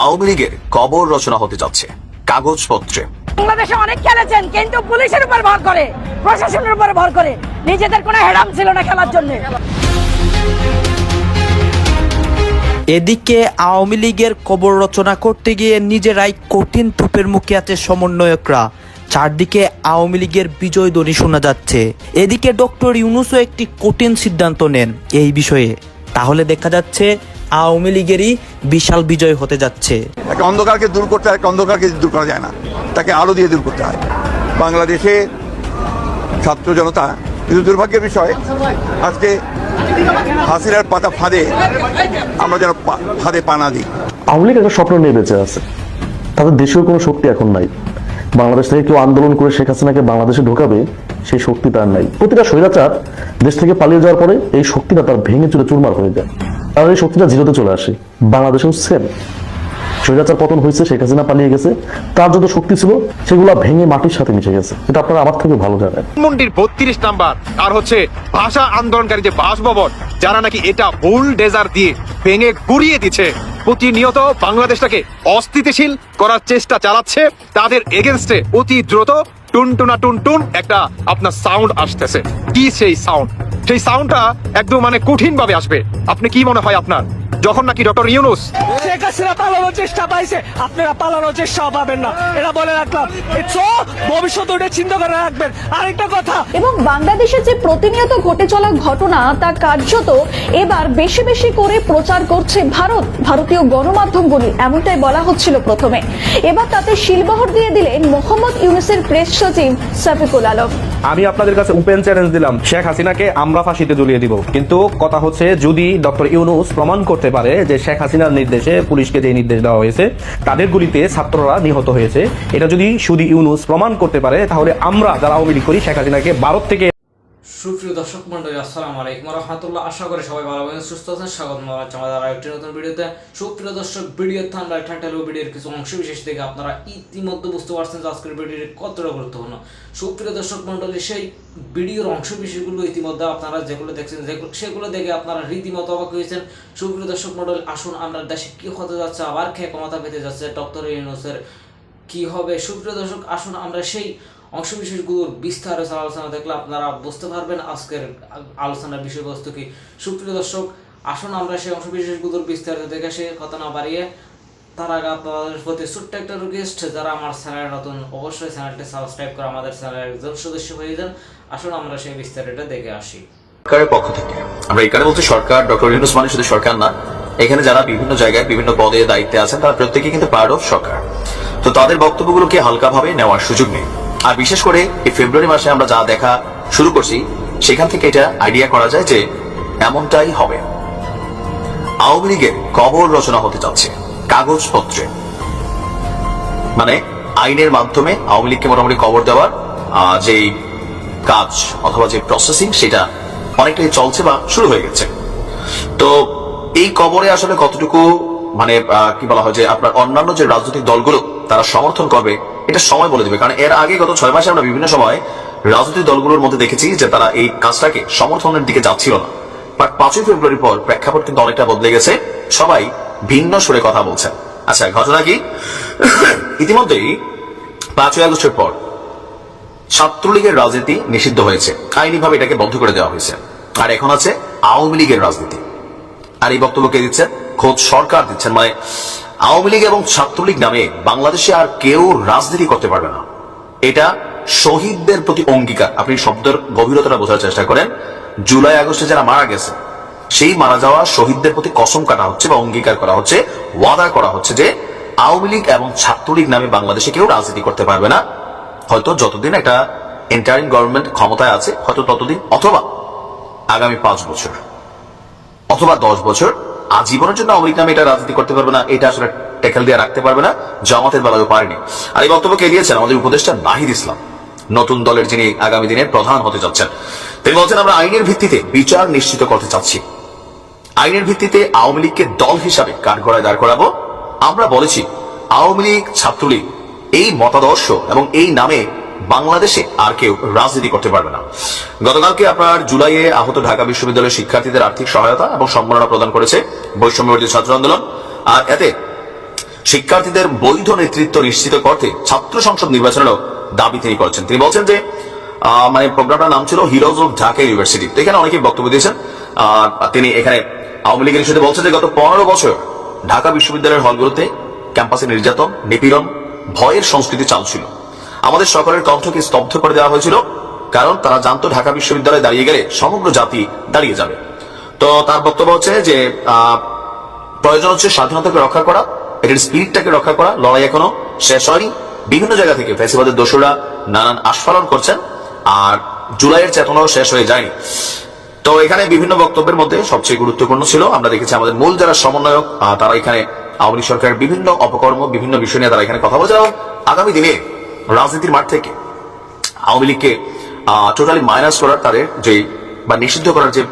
আওয়ামী লীগের কবর রচনা হতে যাচ্ছে কাগজপত্রে। বাংলাদেশে অনেক খেলেছেন, কিন্তু পুলিশের উপর ভর করে, প্রশাসনের উপর ভর করে, নিজেদের কোনো হেরাম ছিল না খেলার জন্য। এদিকে আওয়ামী লীগের কবর রচনা করতে গিয়ে নিজেরাই কঠিন তোপের মুখে আছে সমন্বয়করা। চারদিকে আওয়ামী লীগের বিজয় ধ্বনি শোনা যাচ্ছে। এদিকে ডক্টর ইউনূসও একটি কঠিন সিদ্ধান্ত নেন এই বিষয়ে। তাহলে দেখা যাচ্ছে আওয়ামী লীগেরই বিশাল বিজয় হতে যাচ্ছে। একটা অন্ধকারকে দূর করতে হয়, অন্ধকারকে দূর করা যায় না, তাকে আলো দিয়ে দূর করতে হয়। বাংলাদেশে ছাত্র জনতা, কিন্তু দুর্ভাগ্যের বিষয় আজকে হাসিনার পাতা ফাঁদে আমরা যেন ফাঁদে পা না দিই। আওয়ামী লীগ একটা স্বপ্ন নিয়ে বেঁচে আছে, তাদের দেশেও কোনো শক্তি এখন নাই। বাংলাদেশ থেকে কেউ আন্দোলন করে শেখ হাসিনাকে বাংলাদেশে ঢোকাবে, সেই শক্তি তার নাই। প্রতিটা স্বৈরাচার দেশ থেকে পালিয়ে যাওয়ার পরে এই শক্তিটা তার ভেঙে চুরে চুরমার হয়ে যায়, আর এই শক্তিটা জিরোতে চলে আসে। বাংলাদেশেও সেম, স্বৈরাচার পতন হয়েছে, শেখ হাসিনা পালিয়ে গেছে, তার যত শক্তি ছিল সেগুলো ভেঙে মাটির সাথে মিশে গেছে। এটা আপনারা আমার থেকে ভালো জানেন। মন্ডির 32 নাম্বার আর হচ্ছে ভাষা আন্দোলনকারী যে বাসভবন, যারা নাকি এটা বুল ডেজার দিয়ে ভেঙে গুড়িয়ে দিচ্ছে, প্রতিনিয়ত বাংলাদেশটাকে অস্থিতিশীল করার চেষ্টা চালাচ্ছে, তাদের এগেনস্টে অতি দ্রুত টুনটুনা টুনটুন একটা আপনার সাউন্ড আসতেছে। কি সেই সাউন্ড? সেই সাউন্ডটা একদম মানে কঠিন ভাবে আসবে। আপনি কি মনে হয় আপনার, যখন নাকি ডক্টর ইউনূস শেখ হাসিনা পালানোর চেষ্টা পাইছে, আপনারা পালানোর চেষ্টা পাবেন না, এটা বলে রাখলাম। ভবিষ্যৎ ওটা চিন্তা করে রাখবেন। আরেকটা কথা, এবং বাংলাদেশে যে প্রতিনিয়ত ঘটে চলা ঘটনা তা কার্যত এবার বেশি বেশি করে প্রচার করছে ভারতীয় গণমাধ্যমগুলি, এমনটাই বলা হচ্ছিল প্রথমে। এবার তাতে শিলবহর দিয়ে দিলেন মোহাম্মদ ইউনূসের প্রেস সচিব শফিকুল আলম। আমি আপনাদের কাছে ওপেন চ্যালেঞ্জ দিলাম, শেখ হাসিনাকে আমরা ফাঁসিতে ঝুলিয়ে দিব। কিন্তু কথা হচ্ছে, যদি ডক্টর ইউনূস প্রমাণ করতে পারে যে শেখ হাসিনার নির্দেশে পুলিশকে যে নির্দেশ দেওয়া হয়েছে তাদের গুলিতে ছাত্ররা নিহত হয়েছে, এটা যদি শুধু ইউনূস প্রমাণ করতে পারে, তাহলে আমরা যারা আওয়ামী লীগ করি শেখ হাসিনাকে ভারত থেকে। সুপ্রিয় দর্শক মন্ডলী, আসসালামু আলাইকুম ওয়া রাহমাতুল্লাহ। আশা করি সবাই ভালো আছেন, সুস্থ আছেন। স্বাগত জানাচ্ছি আমাদের আরেকটি নতুন ভিডিওতে। সুপ্রিয় দর্শক, ভিডিওর থাম্বনেল টাইটেল ও ভিডিওর কিছু অংশ বিশেষ দেখে আপনারা ইতিমধ্যে বুঝতে পারছেন যে আজকের ভিডিওটি কতটা গুরুত্বপূর্ণ। সুপ্রিয় দর্শক মন্ডলী, সেই ভিডিওর অংশ বিশেষগুলো ইতিমধ্যে আপনারা যেগুলো দেখছেন সেগুলো দেখে আপনারা রীতিমতো অবাক হয়েছেন। সুপ্রিয় দর্শক মন্ডলী, আসুন আমরা দেশে কি হতে যাচ্ছে, আবার কে ক্ষমতা পেতে যাচ্ছে, ডক্টর ইউনূসের কি হবে। সুপ্রিয় দর্শক, আসুন আমরা সেই অংশ বিশেষগুলোর বিস্তারিত আলোচনা দেখলে আপনারা বুঝতে পারবেন আজকের আলোচনার বিষয়বস্তু কি। সুপ্রিয় দর্শক, আসুন আমরা সেই অংশ বিশেষগুলোর বিস্তারিত দেখে সে কথা না বাড়িয়ে তার আগে আপনাদের প্রতি ছোট্ট একটা রিকোয়েস্ট, যারা আমার চ্যানেলে নতুন অবশ্যই চ্যানেলটি সাবস্ক্রাইব করে আমাদের চ্যানেলের একজন সদস্য হয়ে যান। আসুন আমরা সেই বিস্তারিতটা দেখে আসি। সরকারের পক্ষ থেকে আমরা এখানে বলছি, সরকার ডক্টর ইউনূস মানে শুধু সরকার না, এখানে যারা বিভিন্ন জায়গায় বিভিন্ন পদে দায়িত্বে আছেন তারা প্রত্যেকে কিন্তু পার্ট অফ সরকার। তো তাদের বক্তব্যগুলোকে হালকাভাবে নেওয়ার সুযোগ নেই। আর বিশেষ করে এই ফেব্রুয়ারি মাসে আমরা যা দেখা শুরু করছি, সেখান থেকে এটা আইডিয়া করা যায় যে এমনটাই হবে। আওয়ামী লীগের কবর রচনা হতে যাচ্ছে কাগজপত্রে, মানে আইনের মাধ্যমে আওয়ামী লীগকে মোটামুটি কবর দেওয়ার যে কাজ অথবা যে প্রসেসিং, সেটা অনেকটাই চলছে বা শুরু হয়ে গেছে। তো এই কবরে আসলে কতটুকু মানে কি বলা হয় যে আপনার অন্যান্য যে রাজনৈতিক দলগুলো তারা সমর্থন করবে, এটা সময় বলে দেবে। কারণ এর আগে গত 6 মাসে আমরা বিভিন্ন সময় রাজনৈতিক দলগুলোর মধ্যে দেখেছি যে তারা এই কাজটাকে সমর্থনের দিকে যাচ্ছিল না। বাট 5ই ফেব্রুয়ারির পর প্রেক্ষাপট কিন্তু অনেকটা বদলে গেছে, সবাই ভিন্ন সুরে কথা বলছে। আচ্ছা, ঘটনা কি? ইতিমধ্যেই 5ই আগস্টের পর ছাত্রলীগের রাজনীতি নিষিদ্ধ হয়েছে, আইনিভাবে এটাকে বন্ধ করে দেওয়া হয়েছে। আর এখন আছে আওয়ামী লীগের রাজনীতি। আর এই বক্তব্য কে দিচ্ছেন? খোদ সরকার দিচ্ছেন। মানে আওয়ামী লীগ এবং ছাত্রলীগ নামে বাংলাদেশে আর কেউ রাজনীতি করতে পারবে না। এটা শহীদদের প্রতি অঙ্গীকার। আপনি শব্দের গভীরতাটা বোঝার চেষ্টা করেন। জুলাই আগস্টে যারা মারা গেছে, সেই মারা যাওয়া শহীদদের প্রতি কসম কাটা হচ্ছে বা অঙ্গীকার করা হচ্ছে, ওয়াদা করা হচ্ছে যে আওয়ামী লীগ এবং ছাত্রলীগ নামে বাংলাদেশে কেউ রাজনীতি করতে পারবে না। হয়তো যতদিন একটা ইন্টারিম গভর্নমেন্ট ক্ষমতায় আছে, হয়তো ততদিন, অথবা আগামী 5 বছর অথবা 10 বছর আজীবনের জন্য আওয়ামী লীগ নামে এটা রাজনীতি করতে পারবে না। এটা আসলে টেকেল দিয়ে রাখতে পারবে না, জামাতের বেলায়ও পারেনি। আর এই বক্তব্য কে দিয়েছেন? আমাদের উপদেষ্টা নাহিদ ইসলাম, নতুন দলের যিনি আগামী দিনের প্রধান হতে যাচ্ছেন। তিনি বলছেন, আমরা আইনের ভিত্তিতে বিচার নিশ্চিত করতে চাচ্ছি। আইনের ভিত্তিতে আওয়ামী লীগকে দল হিসাবে কাঠগড়ায় দাঁড় করাবো। আমরা বলেছি, আওয়ামী লীগ, ছাত্রলীগ এই মতাদর্শ এবং এই নামে বাংলাদেশে আর কেউ রাজনীতি করতে পারবে না। গতকালকে আপনার জুলাইয়ে আহত ঢাকা বিশ্ববিদ্যালয়ের শিক্ষার্থীদের আর্থিক সহায়তা এবং সম্মাননা প্রদান করেছে বৈষম্য বিরোধী ছাত্র আন্দোলন। আর এতে শিক্ষার্থীদের বৈধ নেতৃত্ব নিশ্চিত করতে ছাত্র সংসদ নির্বাচনেরও দাবি তিনি করছেন। তিনি বলছেন যে মানে প্রোগ্রামটার নাম ছিল হিরোজ অফ ঢাকা ইউনিভার্সিটি। তো এখানে অনেকেই বক্তব্য দিয়েছেন। তিনি এখানে আওয়ামী লীগের ইস্যুতে বলছেন যে গত 15 বছর ঢাকা বিশ্ববিদ্যালয়ের হলগুলোতে ক্যাম্পাসে নির্যাতন, নিপীড়ন, ভয়ের সংস্কৃতি চালু ছিল। আমাদের সকলের কণ্ঠকে স্তব্ধ করে দেওয়া হয়েছিল, কারণ তারা জানতো ঢাকা বিশ্ববিদ্যালয়ে দাঁড়িয়ে গেলে সমগ্র জাতি দাঁড়িয়ে যাবে। তো তার বক্তব্য হচ্ছে যে প্রয়োজন হচ্ছে স্বাধীনতাকে রক্ষা করা, এটার স্পিরিটটাকে রক্ষা করা। লড়াই এখনো শেষ হয়নি। বিভিন্ন জায়গা থেকে ফ্যাসিবাদের দোসররা নানান আস্ফালন করছেন, আর জুলাইয়ের চেতনাও শেষ হয়ে যায়নি। তো এখানে বিভিন্ন বক্তব্যের মধ্যে সবচেয়ে গুরুত্বপূর্ণ ছিল, আমরা দেখেছি আমাদের মূল যারা সমন্বয়ক তারা এখানে আওয়ামী লীগ সরকারের বিভিন্ন অপকর্ম, বিভিন্ন বিষয় নিয়ে তারা এখানে কথা বলছে, এবং আগামী দিনে রাজনীতির মাঠ থেকে আওয়ামী লীগকে টোটালি মাইনাস করার, তাদের যে বা নিষিদ্ধ করার যে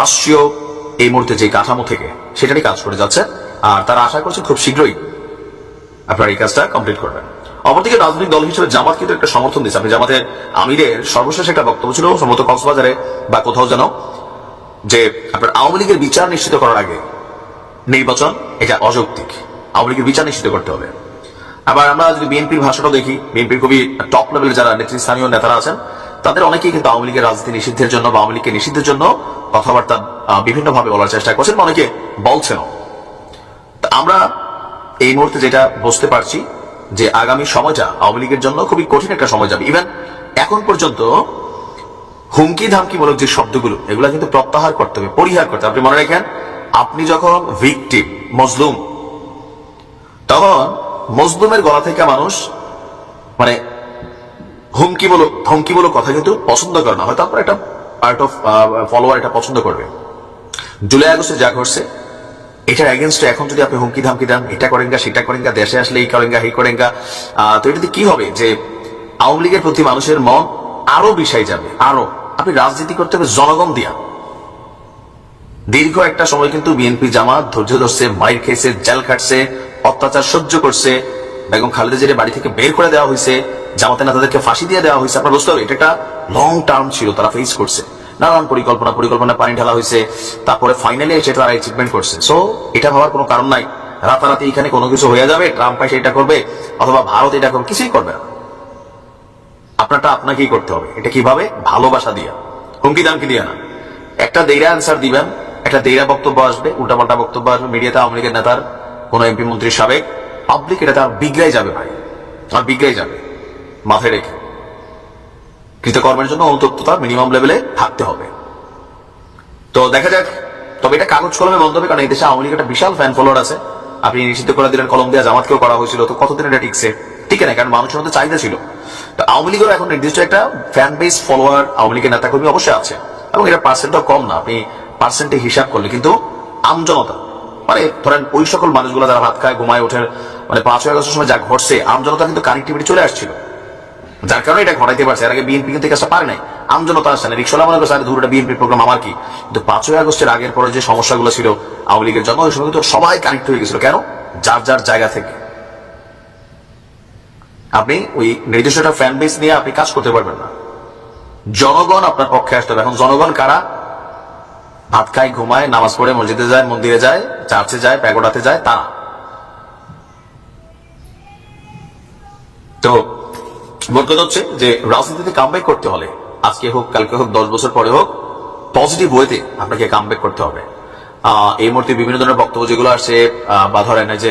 রাষ্ট্রীয় এই মুহূর্তে যে কাঠামো থেকে সেটারই কাজ করে যাচ্ছে। আর তারা আশা করছে খুব শীঘ্রই আপনারা এই কাজটা কমপ্লিট করবেন। অপরদিকে রাজনৈতিক দল হিসেবে জামাত কিন্তু একটা সমর্থন দিচ্ছে। আপনি জামাতের আমিরের সর্বশেষ একটা বক্তব্য ছিল সম্ভবত কক্সবাজারে বা কোথাও যেন, যে আপনার আওয়ামী লীগের বিচার নিশ্চিত করার আগে নির্বাচন এটা অযৌক্তিক, আওয়ামী লীগের বিচার নিশ্চিত করতে হবে। আবার আমরা যদি বিএনপির ভাষাটাও দেখি, বিএনপির খুবই টপ লেভেলের যারা নেতৃস্থানীয় নেতারা আছেন তাদের অনেকেই কিন্তু আওয়ামী লীগের রাজনীতি নিষিদ্ধের জন্য বা আওয়ামী লীগকে নিষিদ্ধের জন্য কথাবার্তা বিভিন্নভাবে বলার চেষ্টা করছেন, অনেকে বলছেন। আমরা এই মুহূর্তে যেটা বুঝতে পারছি যে আগামী সময়টা আওয়ামী লীগের জন্য খুবই কঠিন একটা সময় যাবে। ইভেন এখন পর্যন্ত হুমকি ধামকিমূলক যে শব্দগুলো, এগুলো কিন্তু প্রত্যাহার করতে হবে, পরিহার করতে হবে। আপনি মনে রাখেন, আপনি যখন ভিকটিম, মজলুম, তখন মজলুমের গলা থেকে মানুষ মানে হুমকিমূলক কথা কিন্তু পছন্দ করে না। হয়তো আপনার একটা পার্ট অফ ফলোয়ার এটা পছন্দ করবে। জুলাই আগস্টে যা ঘটছে এটার এগেনস্টে এখন যদি আপনি হুমকি ধামকি দেন, এটা করেঙ্গা সেটা করেঙ্গা, দেশে আসলে এই করেঙ্গা এই করেঙ্গা, তো এটাতে কি হবে যে আওয়ামী লীগের প্রতি মানুষের মন আরো বিষাই যাবে। আরো আপনি রাজনীতি করতে হবে জনগণ দিয়া। দীর্ঘ একটা সময় কিন্তু বিএনপি জামাত ধৈর্য ধরছে, মাইর খেয়েছে, জেল খাটছে, অত্যাচার সহ্য করছে। বেগম খালেদা জিয়ার বাড়ি থেকে বের করে দেওয়া হয়েছে, জামাতের নেতাদেরকে ফাঁসি দিয়ে দেওয়া হয়েছে। আপনার বুঝতে হবে এটা একটা লং টার্ম ছিল, তারা ফেস করছে নানান পরিকল্পনা পানি ঢালা হয়েছে, তারপরে ফাইনালি এসে তারা অ্যাচিভমেন্ট করছে। সো এটা ভাবার কোনো কারণ নাই রাতারাতি এখানে কোনো কিছু হয়ে যাবে, ট্রাম্প এসে এটা করবে অথবা ভারত এটা করবে, কিছুই করবে না। আপনারটা আপনাকেই করতে হবে। এটা কিভাবে? ভালোবাসা দিয়া, হুমকি দামকি দিয়া না। একটা দেইরা অ্যান্সার দিবেন, একটা দেইরা বক্তব্য আসবে, উল্টাপাল্টা বক্তব্য আসবে মিডিয়াতে, আওয়ামী লীগের নেতার কোনো এমপি মন্ত্রী সাবেক, পাবলিক এটা তার বিগড়াই যাবে ভাই, আর বিগড়াই যাবে। মাথায় রেখে কৃতকর্মের জন্য অনুতপ্ততা মিনিমাম লেভেলে থাকতে হবে। তো দেখা যাক। তবে এটা কাগজ কলমে বন্ধ হবে, কারণ এই দেশে আওয়ামী লীগ একটা বিশাল ফ্যান ফলোয়ার আছে। আপনি নিষিদ্ধ করে দিলেন, কলম্বিয়া জামাতকেও করা হয়েছিল, তো কতদিন এটা টিকছে? ঠিক না, কারণ মানুষের মধ্যে চাহিদা ছিল। তো আওয়ামী লীগের এখন নির্দিষ্ট একটা ফ্যান বেস ফলোয়ার আওয়ামী লীগের নেতাকর্মী অবশ্যই আছে, এবং এটা পার্সেন্টও কম না। আপনি পার্সেন্টে হিসাব করলে কিন্তু আমজনতা, মানে ধরেন ওই সকল মানুষগুলো যারা ভাত খায়, ঘুমায়, ওঠে, মানে 5ই আগস্টের সময় যা ঘটছে, আমজনতা কিন্তু কানেক্টিভিটি চলে আসছিল, যার কারণে এটা ঘটাইতে পারছে। এর আগে বিএনপি কিন্তু কাজটা পারে নাই, আমজনতা আসছে না। রিক্সাওয়ালা মনে করছে ধরুন বিএনপির প্রোগ্রাম আমার কি, কিন্তু 5ই আগস্টের আগের পরে যে সমস্যাগুলো ছিল আওয়ামী লীগের জন্য, ওই সময় কিন্তু সবাই কানেক্ট হয়ে গেছিল। কেন? যার যার জায়গা থেকে। আপনি ওই নির্দিষ্ট একটা ফ্যান বেস নিয়ে আপনি কাজ করতে পারবেন না। জনগণ আপনার পক্ষে আসতে হবে। এখন জনগণ কারা? ভাত খায়, ঘুমায়, নামাজ পড়ে, মসজিদে যায়, মন্দিরে যায়, চার্চে যায়, প্যাগোডাতে যায়, তারা। তো মোট কথা হচ্ছে যে রাজনীতিতে কামব্যাক করতে হলে আজকে হোক, কালকে হোক, 10 বছর পরে হোক, পজিটিভ ওয়েতে আপনাকে কামব্যাক করতে হবে। এই মুহূর্তে বিভিন্ন ধরনের বক্তব্য যেগুলো আসছে, বা ধরেন যে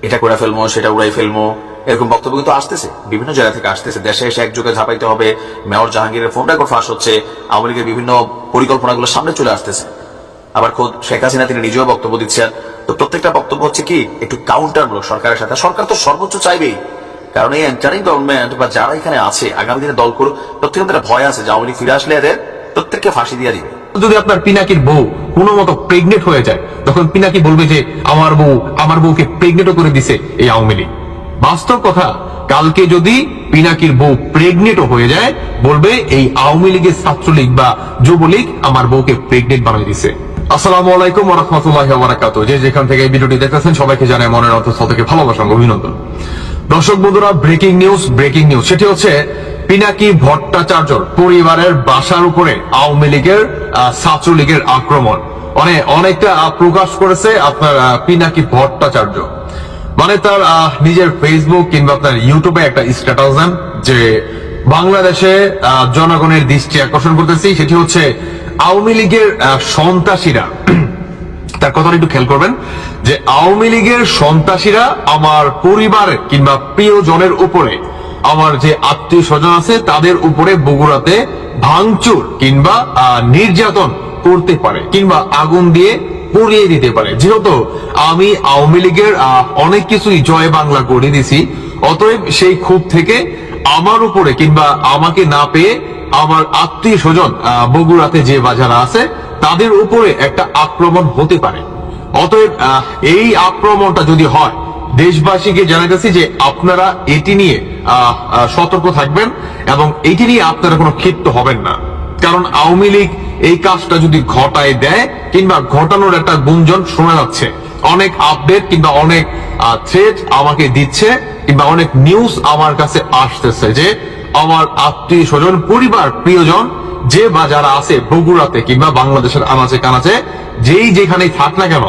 এটা করে ফেলবো, সেটা উড়াই ফেলবো, এরকম বক্তব্য কিন্তু আসতেছে, বিভিন্ন জায়গা থেকে আসতেছে। দেশে এসে একযোগে ঝাঁপাইতে হবে, মেয়র জাহাঙ্গীরের ফোন রেকর্ড ফাঁস হচ্ছে, আওয়ামী লীগের বিভিন্ন পরিকল্পনাগুলো সামনে চলে আসতেছে। আবার খোদ শেখ হাসিনা তিনি নিজেও বক্তব্য দিচ্ছেন। তো প্রত্যেকটা বক্তব্য হচ্ছে কি একটু কাউন্টারমূলক সরকারের সাথে। সরকার তো সর্বোচ্চ চাইবেই, কারণ এই এন্টারিং গভর্নমেন্ট বা যারা এখানে আছে আগামী দিনে দল করুক, প্রত্যেকের ভয় আছে যে আওয়ামী লীগ ফিরে আসলে এদের প্রত্যেককে ফাঁসি দিয়ে দিবে। যদি আপনার পিনাকির বউ কোনো মতো প্রেগনেন্ট হয়ে যায়, তখন পিনাকি বলবে যে আমার বউকে প্রেগনেন্টও করে দিছে এই আওয়ামী লীগ। বাস্তব কথা, কালকে যদি পিনাকির বউ প্রেগনেন্টও হয়ে যায়, বলবে এই আওয়ামী লীগের ছাত্রলীগ বা যুবলীগ আমার বউকে প্রেগনেন্ট বানিয়ে দিছে। আসসালামু আলাইকুম ওয়া রাহমাতুল্লাহি ওয়া বারাকাতুহু। যে যেখান থেকে এই ভিডিওটি দেখতেছেন সবাইকে জানাই মনের অন্তঃস্থল থেকে ভালোবাসা ও অভিনন্দন। দর্শক বন্ধুরা, ব্রেকিং নিউজ, সেটি হচ্ছে পিনাকি ভট্টাচার্যর পরিবারের বাসার উপরে আওয়ামী লীগের ছাত্রলীগের আক্রমণ। মানে অনেকটা প্রকাশ করেছে আপনার পিনাকি ভট্টাচার্য। মানে তার নিজের ফেসবুক কিংবা আপনার ইউটিউবে একটা স্ট্যাটাস দেন যে বাংলাদেশে জনগণের দৃষ্টি আকর্ষণ করতেছি, সেটি হচ্ছে আওয়ামী লীগের সন্ত্রাসীরা। তার কথাটা একটু খেয়াল করবেন যে আওয়ামী লীগের সন্ত্রাসীরা আমার পরিবারের কিংবা প্রিয়জনের উপরে, আমার যে আত্মীয় স্বজন আছে তাদের উপরে বগুড়াতে ভাঙচুর কিংবা নির্যাতন করতে পারে কিংবা আগুন দিয়ে পুড়িয়ে দিতে পারে। যেহেতু আমি আওয়ামী লীগের অনেক কিছুই জয় বাংলা করে দিছি, অতএব সেই ক্ষোভ থেকে আমার উপরে কিংবা আমাকে না পেয়ে আমার আত্মীয় স্বজন বগুড়াতে যে বাজার আছে তাদের উপরে একটা আক্রমণ হতে পারে। অতএব এই আক্রমণটা যদি হয়, দেশবাসীকে জানাইতেছি যে আপনারা এটি নিয়ে সতর্ক থাকবেন এবং এটি নিয়ে আপনারা কোনো ক্ষিপ্ত হবেন না। কারণ আওয়ামী লীগ এই কাজটা যদি ঘটায় দেয় কিংবা ঘটানোর একটা গুঞ্জন শোনা যাচ্ছে, অনেক আপডেট কিংবা অনেক থ্রেট আমাকে দিচ্ছে কিংবা অনেক নিউজ আমার কাছে আসতেছে যে আমার আত্মীয় স্বজন, পরিবার, প্রিয়জন যে বা যারা আছে বগুড়াতে কিংবা বাংলাদেশের আনাচে কানাচে যেই যেখানেই থাক না কেন